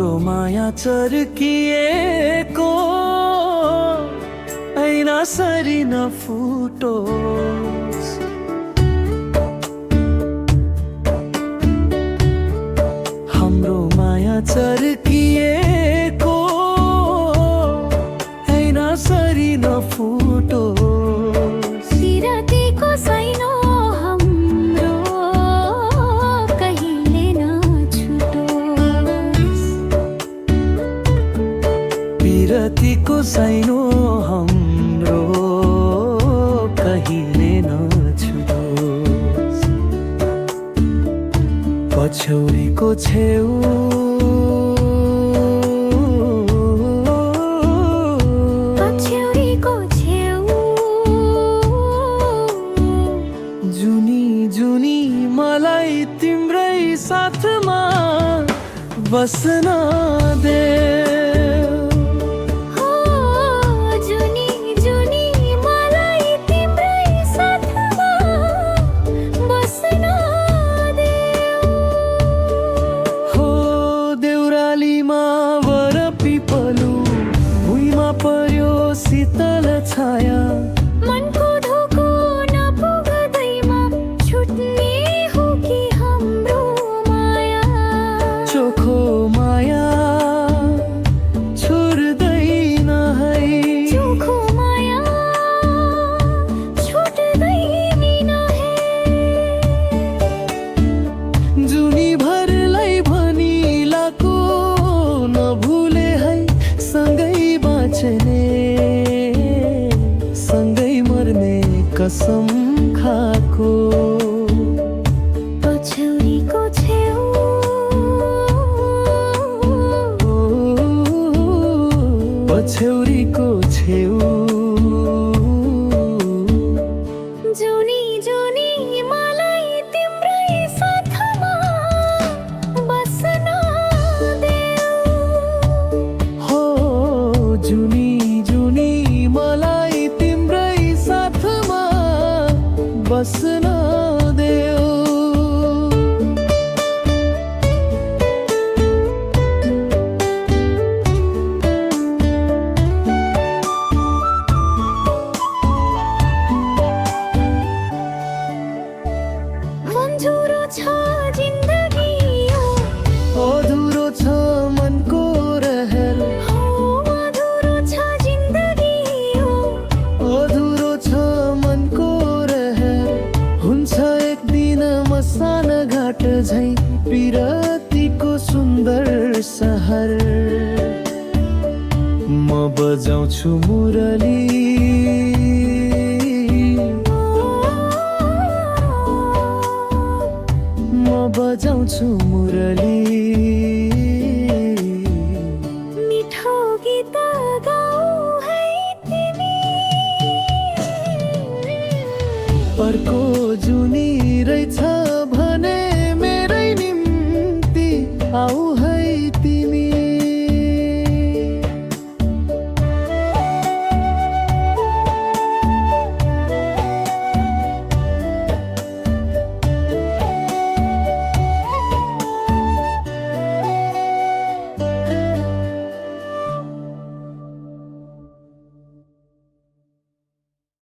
हाम्रो माया चर्किएको ऐना सरी नफुटोस्। हाम्रो माया चर्किएको ऐना सरी नफुटोस्। सिरतीको सैनो हाम्रो कहिले नछुटोस्। पिरतीको सैनो हाम्रो कहिले नछुटोस्। पछौरीको छेउ मलाई तिम्रै साथमा बस्न देऊ। हो जुनी जुनी मलाई तिम्रै साथमा बस्न देऊ। हो देउरालीमा वर पिपलु भुइँमा पर्यो शीतल छाया। मनको धोको नपुग्दैमा छुट्ने हो कि हाम्रो माया। चोखो माया छुट्दैन है। चोखो माया छुट्दैन है। जुनी भरलाई भनिलाको नभुले है। सँगै बाँच्ने सँगै मर्ने कसम खाको। पछौरीको छेउ पछौरीको छेउ जुनी जुनी मलाई तिम्रै साथमा बस्न देऊ। हो जुनी जुनी मलाई तिम्रै साथमा बस्न देऊ। मन्जुरो छ जिन्दगी यो, अधुरो छ मनको रहर। हो अधुरो छ जिन्दगी यो। अधुरो छ मनको रहर। हुन्छ एक दिन मसान घाट झै पिरतीको सुन्दर सहर। म बजाउँछु मुरली म बजाउँछु मुरली। मिठो गीत गाऊ है तिमी। अर्को जुनी रहेछ